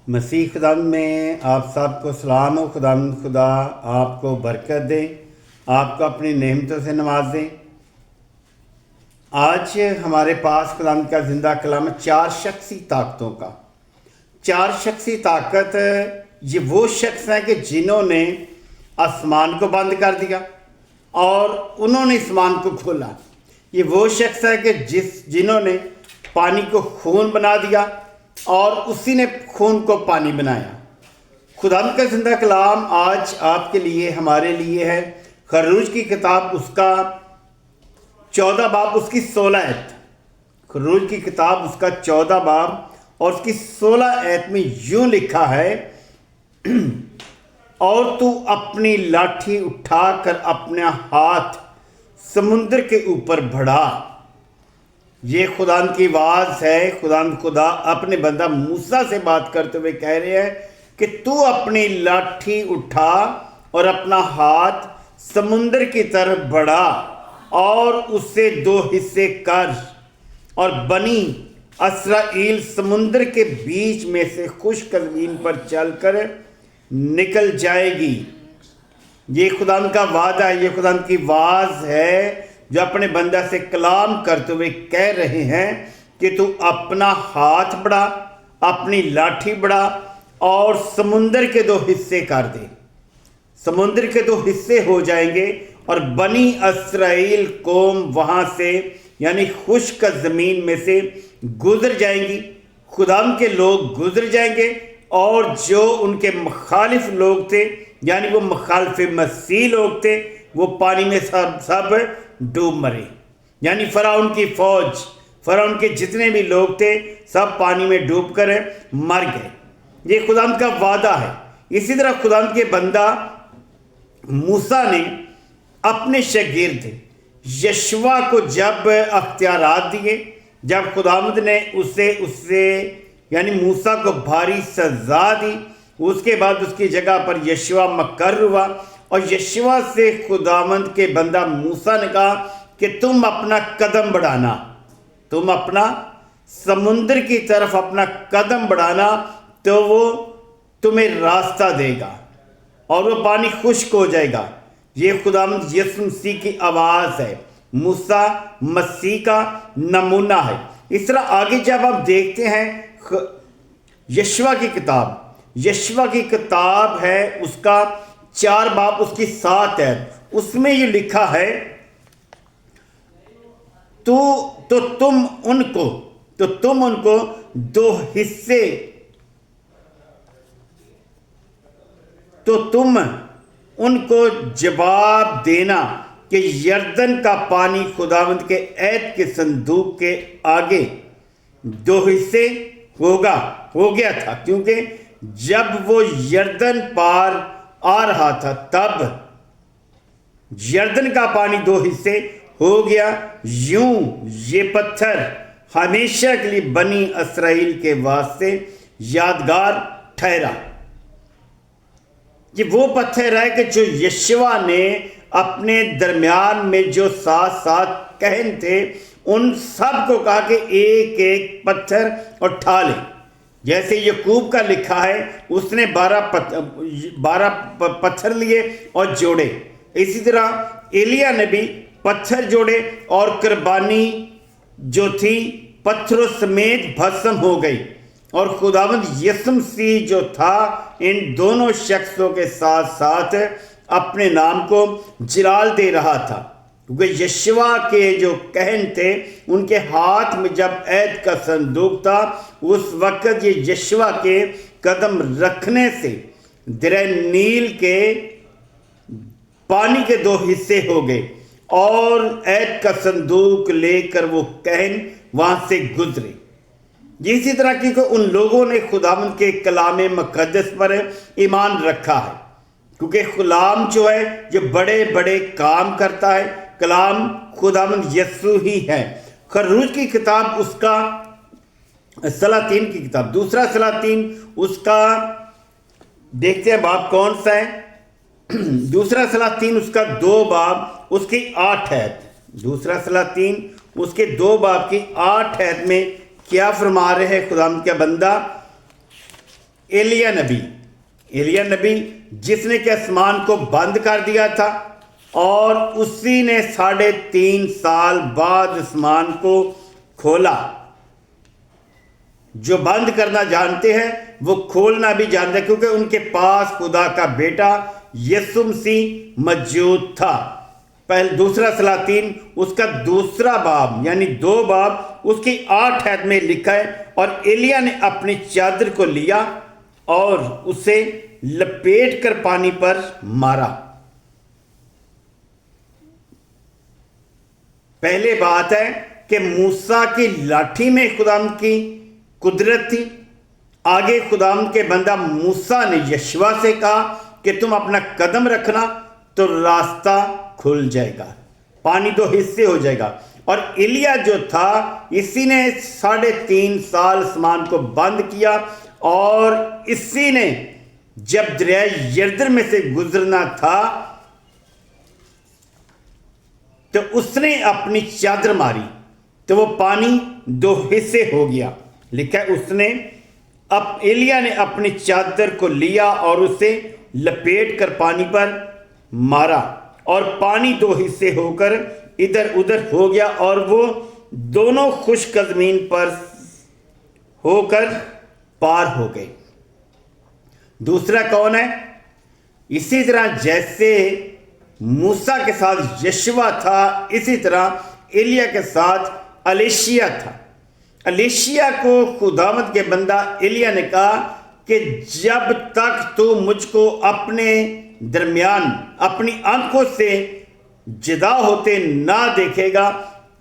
مسیح خداوند میں آپ سب کو سلام ہو۔ خداوند خدا آپ کو برکت دے، آپ کو اپنی نعمتوں سے نواز دے۔ آج ہمارے پاس خداوند کا زندہ کلام 4 شخصی طاقتوں کا۔ 4 شخصی طاقت یہ وہ شخص ہیں کہ جنہوں نے آسمان کو بند کر دیا اور انہوں نے آسمان کو کھولا۔ یہ وہ شخص ہے کہ جنہوں نے پانی کو خون بنا دیا اور اسی نے خون کو پانی بنایا۔ خداوند کا زندہ کلام آج آپ کے لیے ہمارے لیے ہے خروج کی کتاب، اس کا 14 باب، اس کی 16 آیت۔ خروج کی کتاب اس کا 14 باب اور اس کی 16 آیت میں یوں لکھا ہے، اور تو اپنی لاٹھی اٹھا کر اپنا ہاتھ سمندر کے اوپر بڑھا۔ یہ خداوند کی آواز ہے۔ خدا اپنے بندہ موسیٰ سے بات کرتے ہوئے کہہ رہے ہیں کہ تو اپنی لاٹھی اٹھا اور اپنا ہاتھ سمندر کی طرف بڑھا اور اسے 2 حصے کر، اور بنی اسرائیل سمندر کے بیچ میں سے خشک زمین پر چل کر نکل جائے گی۔ یہ خداوند کا وعدہ ہے، یہ خداوند کی آواز ہے جو اپنے بندہ سے کلام کرتے ہوئے کہہ رہے ہیں کہ تو اپنا ہاتھ بڑھا، اپنی لاٹھی بڑھا اور سمندر کے 2 حصے کر دے۔ سمندر کے 2 حصے ہو جائیں گے اور بنی اسرائیل قوم وہاں سے یعنی خشک زمین میں سے گزر جائیں گی۔ خداوند کے لوگ گزر جائیں گے اور جو ان کے مخالف لوگ تھے یعنی وہ مخالف مسیح لوگ تھے وہ پانی میں سب ڈوب مرے۔ یعنی فرعون کی فوج، فرعون کے جتنے بھی لوگ تھے سب پانی میں ڈوب کر مر گئے۔ یہ خداوند کا وعدہ ہے۔ اسی طرح خداوند کے بندہ موسیٰ نے اپنے شاگرد یشوع کو جب اختیارات دیے، جب خداوند نے اسے یعنی موسیٰ کو بھاری سزا دی، اس کے بعد اس کی جگہ پر یشوع مقرر ہوا، اور یشوع سے خداوند کے بندہ موسیٰ نے کہا کہ تم اپنا قدم بڑھانا، تم اپنا سمندر کی طرف اپنا قدم بڑھانا تو وہ تمہیں راستہ دے گا اور وہ پانی خشک ہو جائے گا۔ یہ خداوند یسوع مسیح کی آواز ہے، موسیٰ مسیح کا نمونہ ہے۔ اس طرح آگے جب ہم دیکھتے ہیں یشوع کی کتاب ہے، اس کا 4 باب، اس کی 7 ہے، اس میں یہ لکھا ہے تو تم ان کو 2 حصے، تو تم ان کو جواب دینا کہ یردن کا پانی خداوند کے عہد کے صندوق کے آگے 2 حصے ہو گیا تھا، کیونکہ جب وہ یردن پار آ رہا تھا تب یردن کا پانی 2 حصے ہو گیا۔ یوں یہ پتھر ہمیشہ کے لیے بنی اسرائیل کے واسطے یادگار ٹھہرا۔ یہ وہ پتھر ہے کہ جو یشوع نے اپنے درمیان میں جو 7 کہن تھے ان سب کو کہا کہ ایک ایک پتھر اٹھا لیں۔ جیسے یعقوب کا لکھا ہے، اس نے 12 پتھر لیے اور جوڑے۔ اسی طرح ایلیا نے بھی پتھر جوڑے اور قربانی جو تھی پتھروں سمیت بھسم ہو گئی، اور خداوند یسوع مسیح جو تھا ان دونوں شخصوں کے ساتھ اپنے نام کو جلال دے رہا تھا، کیونکہ یشوع کے جو کہن تھے ان کے ہاتھ میں جب عہد کا صندوق تھا، اس وقت یہ یشوع کے قدم رکھنے سے دریا نیل کے پانی کے 2 حصے ہو گئے اور عہد کا صندوق لے کر وہ کہن وہاں سے گزرے۔ اسی طرح کیونکہ ان لوگوں نے خداوند کے کلام مقدس پر ایمان رکھا ہے، کیونکہ کلام جو ہے یہ بڑے بڑے کام کرتا ہے۔ کلام خداوند یسوع ہی ہے۔ خروج کی کتاب اس کا سلاطین کی کتاب، دوسرا سلاطین اس کا دیکھتے ہیں باب کون سا ہے۔ دوسرا سلاطین اس کا 2 باب اس کی 8 آیت، دوسرا سلاطین اس کے 2 باب کی 8 آیت میں کیا فرما رہے ہیں خداوند کا بندہ ایلیا نبی جس نے کہ آسمان کو بند کر دیا تھا، اور اسی نے 3.5 سال بعد آسمان کو کھولا۔ جو بند کرنا جانتے ہیں وہ کھولنا بھی جانتے ہیں، کیونکہ ان کے پاس خدا کا بیٹا یسوع مسیح موجود تھا۔ دوسرا سلاطین اس کا 2 باب یعنی 2 باب اس کی 8 آیت میں لکھا ہے، اور ایلیا نے اپنی چادر کو لیا اور اسے لپیٹ کر پانی پر مارا۔ پہلے بات ہے کہ موسیٰ کی لاٹھی میں خداوند کی قدرت تھی۔ آگے خداوند کے بندہ موسیٰ نے یشوع سے کہا کہ تم اپنا قدم رکھنا تو راستہ کھل جائے گا، پانی 2 حصے ہو جائے گا۔ اور ایلیا جو تھا اسی نے 3.5 سال آسمان کو بند کیا، اور اسی نے جب دریائے یردن میں سے گزرنا تھا تو اس نے اپنی چادر ماری تو وہ پانی 2 حصے ہو گیا۔ لکھا ہے ایلیا نے اپنی چادر کو لیا اور اسے لپیٹ کر پانی پر مارا، اور پانی 2 حصے ہو کر ادھر ادھر ہو گیا، اور وہ دونوں خشک زمین پر ہو کر پار ہو گئے۔ دوسرا کون ہے؟ اسی طرح جیسے موسیٰ کے ساتھ یشوع تھا، اسی طرح ایلیا کے ساتھ الیشیا تھا۔ الیشیا کو خداوند کے بندہ ایلیا نے کہا کہ جب تک تو مجھ کو اپنے درمیان اپنی آنکھوں سے جدا ہوتے نہ دیکھے گا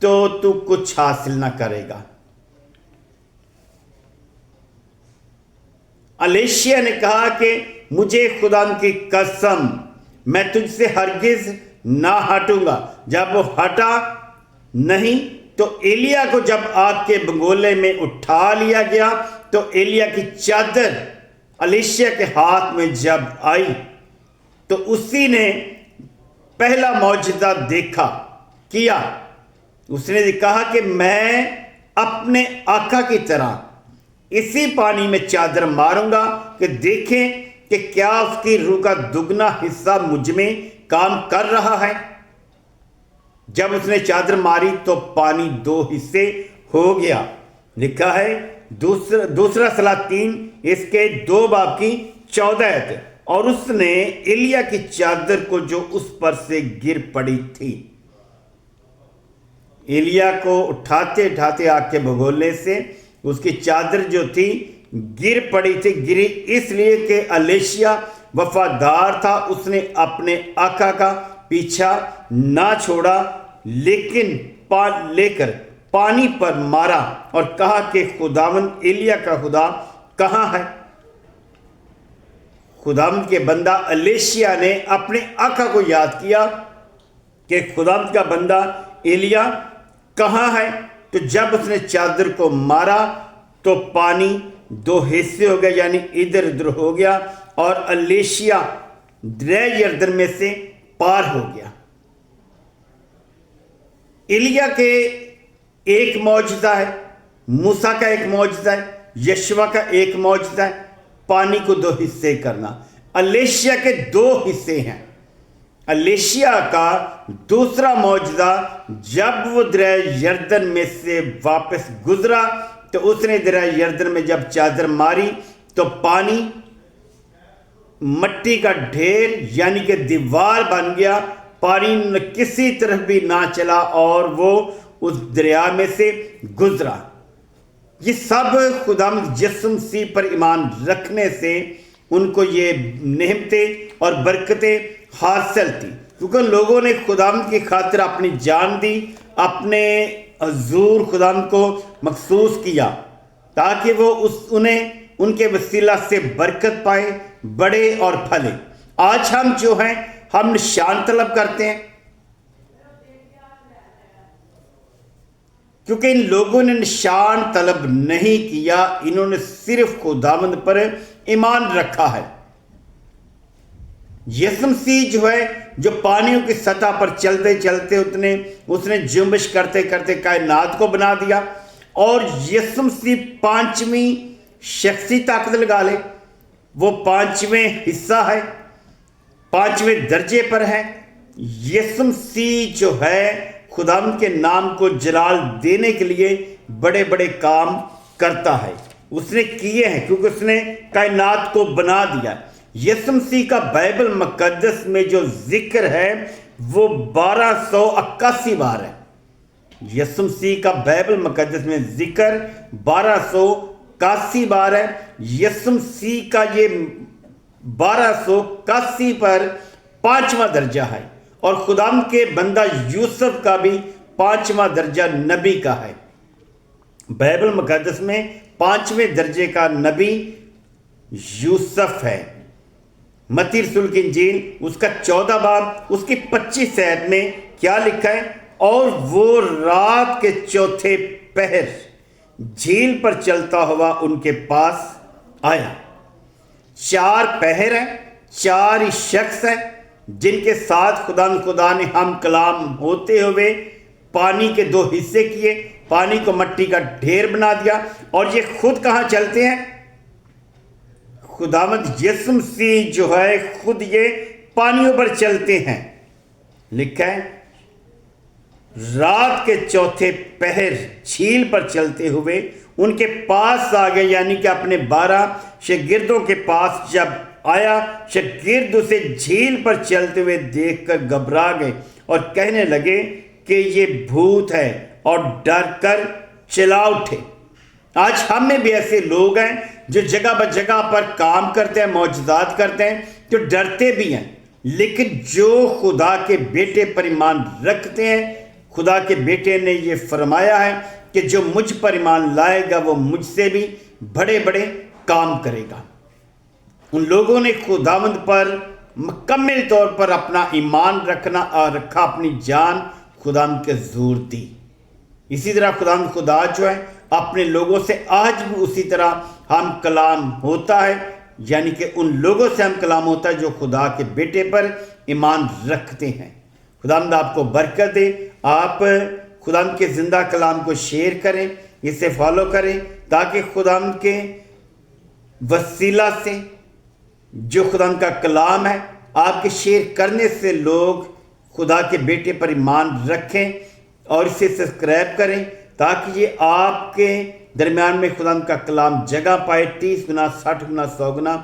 تو کچھ حاصل نہ کرے گا۔ الیشیا نے کہا کہ مجھے خداوند کی قسم میں تجھ سے ہرگز نہ ہٹوں گا۔ جب وہ ہٹا نہیں تو ایلیا کو جب آگ کے بگولے میں اٹھا لیا گیا تو ایلیا کی چادر الیشیا کے ہاتھ میں جب آئی تو اسی نے پہلا معجزہ کیا۔ اس نے کہا کہ میں اپنے آقا کی طرح اسی پانی میں چادر ماروں گا کہ دیکھیں کہ کیا اس کی روح کا دگنا حصہ مجھ میں کام کر رہا ہے۔ جب اس نے چادر ماری تو پانی 2 حصے ہو گیا۔ لکھا ہے دوسرا سلاطین اس کے 2 باب کی 14 آیت، اور اس نے ایلیا کی چادر کو جو اس پر سے گر پڑی تھی، ایلیا کو اٹھاتے اٹھاتے آگ کے بگولے سے اس کی چادر جو تھی گر پڑی تھی۔ گری اس لیے کہ الیشیا وفادار تھا، اس نے اپنے آقا کا پیچھا نہ چھوڑا، لیکن لے کر پانی پر مارا اور کہا کہ خداوند ایلیا کا خدا کہاں ہے؟ خداوند کے بندہ الیشیا نے اپنے آقا کو یاد کیا کہ خداوند کا بندہ ایلیا کہاں ہے؟ تو جب اس نے چادر کو مارا تو پانی 2 حصے ہو گئے، یعنی ادھر ادھر ہو گیا، اور الیشیا دریائے یردن میں سے پار ہو گیا۔ ایلیا کے ایک معجزہ ہے، موسیٰ کا ایک معجزہ ہے، یشوع کا ایک معجزہ ہے، پانی کو 2 حصے کرنا۔ الیشیا کے 2 حصے ہیں۔ الیشیا کا دوسرا معجزہ جب وہ دریائے یردن میں سے واپس گزرا تو اس نے دریائے یردن میں جب چادر ماری تو پانی مٹی کا ڈھیر یعنی کہ دیوار بن گیا، پانی کسی طرف بھی نہ چلا اور وہ اس دریا میں سے گزرا۔ یہ سب خداوند یسوع مسیح پر ایمان رکھنے سے ان کو یہ نعمتیں اور برکتیں حاصل تھی، کیونکہ لوگوں نے خداوند کی خاطر اپنی جان دی، اپنے حضور خداوند کو مخصوص کیا تاکہ وہ انہیں ان کے وسیلہ سے برکت پائیں، بڑے اور پھلے۔ آج ہم جو ہیں ہم نشان طلب کرتے ہیں، کیونکہ ان لوگوں نے نشان طلب نہیں کیا، انہوں نے صرف خداوند پر ایمان رکھا ہے۔ یسوع مسیح جو ہے جو پانیوں کی سطح پر چلتے چلتے اس نے جنبش کرتے کرتے کائنات کو بنا دیا۔ اور یسوع مسیح پانچویں شخصی طاقت لگا لے، وہ پانچویں حصہ ہے، پانچویں درجے پر ہے۔ یسوع مسیح جو ہے خداوند کے نام کو جلال دینے کے لیے بڑے بڑے کام کرتا ہے، اس نے کیے ہیں کیونکہ اس نے کائنات کو بنا دیا۔ یسوع مسیح کا بائبل مقدس میں جو ذکر ہے وہ 1281 بار ہے۔ یسوع مسیح کا بائبل مقدس میں ذکر 1281 بار ہے۔ یسوع مسیح کا یہ 1281 پر پانچواں درجہ ہے، اور خداوند کے بندہ یوسف کا بھی پانچواں درجہ نبی کا ہے۔ بائبل مقدس میں پانچویں درجے کا نبی یوسف ہے۔ متی رسول کی انجیل اس کا 14 باب اس کی 25 آیت میں کیا لکھا ہے؟ اور وہ رات کے چوتھے پہر جھیل پر چلتا ہوا ان کے پاس آیا۔ 4 پہر ہیں، 4 ہی شخص ہیں جن کے ساتھ خدا نے ہم کلام ہوتے ہوئے پانی کے 2 حصے کیے، پانی کو مٹی کا ڈھیر بنا دیا، اور یہ خود کہاں چلتے ہیں؟ خداوند یسوع مسیح جو ہے خود یہ پانیوں پر چلتے ہیں۔ لکھا ہے رات کے چوتھے پہر جھیل پر چلتے ہوئے ان کے پاس آ گئے، یعنی کہ اپنے 12 شاگردوں کے پاس جب آیا، شاگرد اسے جھیل پر چلتے ہوئے دیکھ کر گھبرا گئے اور کہنے لگے کہ یہ بھوت ہے، اور ڈر کر چلا اٹھے۔ آج ہم میں بھی ایسے لوگ ہیں جو جگہ بجگہ پر کام کرتے ہیں، معجزات کرتے ہیں، جو ڈرتے بھی ہیں، لیکن جو خدا کے بیٹے پر ایمان رکھتے ہیں، خدا کے بیٹے نے یہ فرمایا ہے کہ جو مجھ پر ایمان لائے گا وہ مجھ سے بھی بڑے بڑے کام کرے گا۔ ان لوگوں نے خداوند پر مکمل طور پر اپنا ایمان رکھا، اپنی جان خداوند کے حضور دی۔ اسی طرح خداوند خدا جو ہے اپنے لوگوں سے آج بھی اسی طرح ہم کلام ہوتا ہے، یعنی کہ ان لوگوں سے ہم کلام ہوتا ہے جو خدا کے بیٹے پر ایمان رکھتے ہیں۔ خداوند آپ کو برکت دے۔ آپ خداوند کے زندہ کلام کو شیئر کریں، اسے فالو کریں، تاکہ خداوند کے وسیلہ سے جو خداوند کا کلام ہے آپ کے شیئر کرنے سے لوگ خدا کے بیٹے پر ایمان رکھیں اور اسے سبسکرائب کریں، تاکہ یہ آپ کے درمیان میں خداوند کا کلام جگہ پائے، 30 گنا، 60 گنا، 100 گنا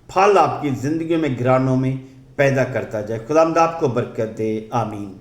پھل آپ کی زندگیوں میں گھرانوں میں پیدا کرتا جائے۔ خداوند آپ کو برکت دے، آمین۔